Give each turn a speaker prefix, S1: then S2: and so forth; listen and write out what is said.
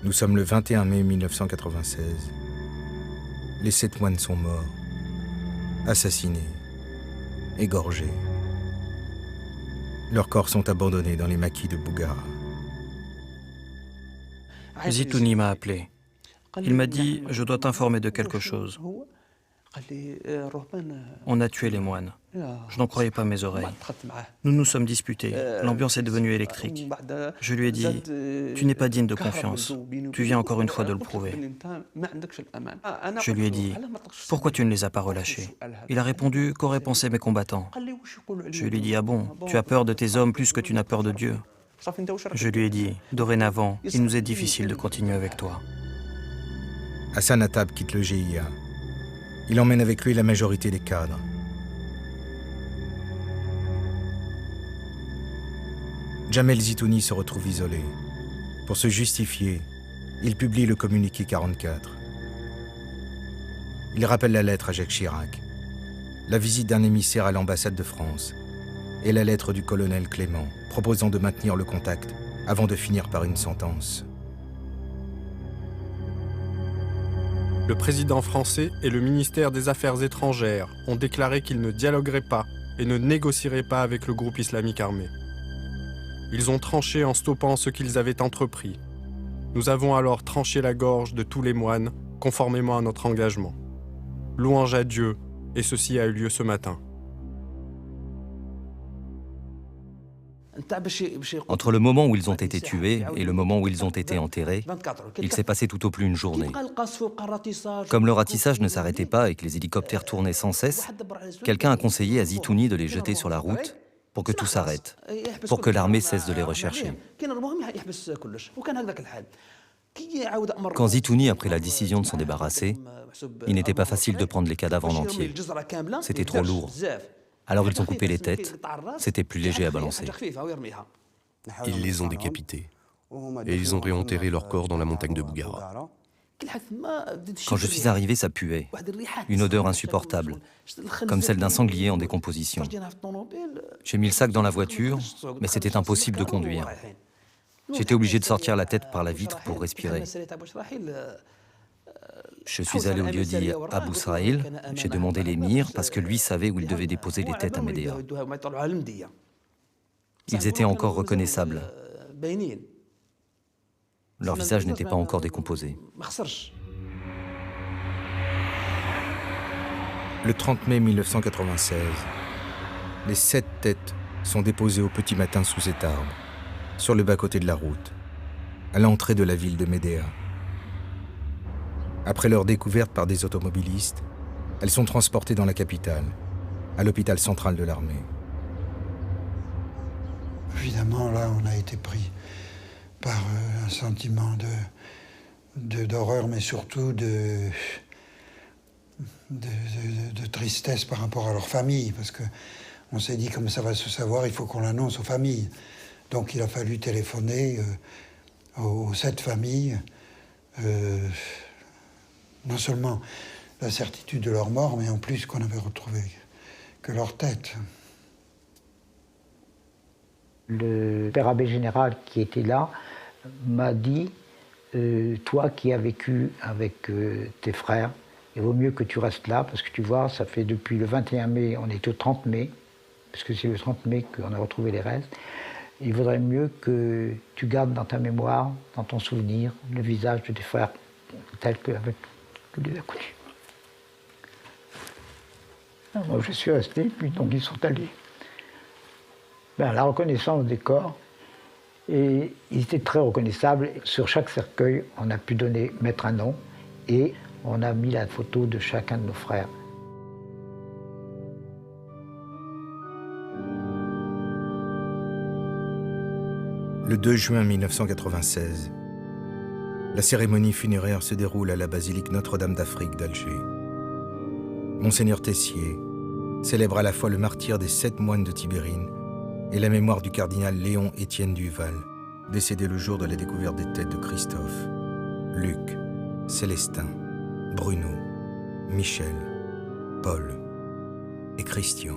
S1: Nous sommes le 21 mai 1996. Les 7 moines sont morts, assassinés, égorgés. Leurs corps sont abandonnés dans les maquis de Bouguera.
S2: Zitouni m'a appelé. Il m'a dit « Je dois t'informer de quelque chose. On a tué les moines. » Je n'en croyais pas mes oreilles. Nous nous sommes disputés. L'ambiance est devenue électrique. Je lui ai dit « Tu n'es pas digne de confiance. Tu viens encore une fois de le prouver. » Je lui ai dit « Pourquoi tu ne les as pas relâchés ?» Il a répondu « Qu'auraient pensé mes combattants ?» Je lui ai dit « Ah bon, tu as peur de tes hommes plus que tu n'as peur de Dieu. » Je lui ai dit « Dorénavant, il nous est difficile de continuer avec toi. »
S1: Hassan Attab quitte le GIA. Il emmène avec lui la majorité des cadres. Jamel Zitouni se retrouve isolé. Pour se justifier, il publie le communiqué 44. Il rappelle la lettre à Jacques Chirac, la visite d'un émissaire à l'ambassade de France et la lettre du colonel Clément proposant de maintenir le contact avant de finir par une sentence.
S3: Le président français et le ministère des Affaires étrangères ont déclaré qu'ils ne dialogueraient pas et ne négocieraient pas avec le groupe islamique armé. Ils ont tranché en stoppant ce qu'ils avaient entrepris. Nous avons alors tranché la gorge de tous les moines, conformément à notre engagement. Louange à Dieu, et ceci a eu lieu ce matin.
S4: Entre le moment où ils ont été tués et le moment où ils ont été enterrés, il s'est passé tout au plus une journée. Comme le ratissage ne s'arrêtait pas et que les hélicoptères tournaient sans cesse, quelqu'un a conseillé à Zitouni de les jeter sur la route pour que tout s'arrête, pour que l'armée cesse de les rechercher. Quand Zitouni a pris la décision de s'en débarrasser, il n'était pas facile de prendre les cadavres en entier. C'était trop lourd. Alors ils ont coupé les têtes, c'était plus léger à balancer.
S5: Ils les ont décapités et ils ont réenterré leurs corps dans la montagne de Bouguera.
S4: Quand je suis arrivé, ça puait, une odeur insupportable, comme celle d'un sanglier en décomposition. J'ai mis le sac dans la voiture, mais c'était impossible de conduire. J'étais obligé de sortir la tête par la vitre pour respirer. Je suis allé au lieu-dit Abou Sraïl, j'ai demandé l'émir parce que lui savait où il devait déposer les têtes à Médéa. Ils étaient encore reconnaissables. Leur visage n'était pas encore décomposé.
S1: Le 30 mai 1996, les 7 têtes sont déposées au petit matin sous cet arbre, sur le bas-côté de la route, à l'entrée de la ville de Médéa. Après leur découverte par des automobilistes, elles sont transportées dans la capitale, à l'hôpital central de l'armée.
S6: Évidemment, là, on a été pris par un sentiment d'horreur, mais surtout de tristesse par rapport à leur famille, parce qu'on s'est dit, comme ça va se savoir, il faut qu'on l'annonce aux familles. Donc il a fallu téléphoner aux 7 familles, non seulement la certitude de leur mort, mais en plus qu'on avait retrouvé que leur tête.
S7: Le père abbé général qui était là m'a dit toi qui as vécu avec tes frères, il vaut mieux que tu restes là, parce que tu vois, ça fait depuis le 21 mai, on est au 30 mai, parce que c'est le 30 mai qu'on a retrouvé les restes. Il vaudrait mieux que tu gardes dans ta mémoire, dans ton souvenir, le visage de tes frères tel que tu les as connus. Moi, je suis resté, puis donc ils sont allés. Ben, la reconnaissance des corps, et ils étaient très reconnaissables. Sur chaque cercueil, on a pu mettre un nom, et on a mis la photo de chacun de nos frères.
S1: Le 2 juin 1996, la cérémonie funéraire se déroule à la basilique Notre-Dame d'Afrique d'Alger. Monseigneur Tessier célèbre à la fois le martyre des 7 moines de Tibérine et la mémoire du cardinal Léon Étienne Duval, décédé le jour de la découverte des têtes de Christophe, Luc, Célestin, Bruno, Michel, Paul et Christian.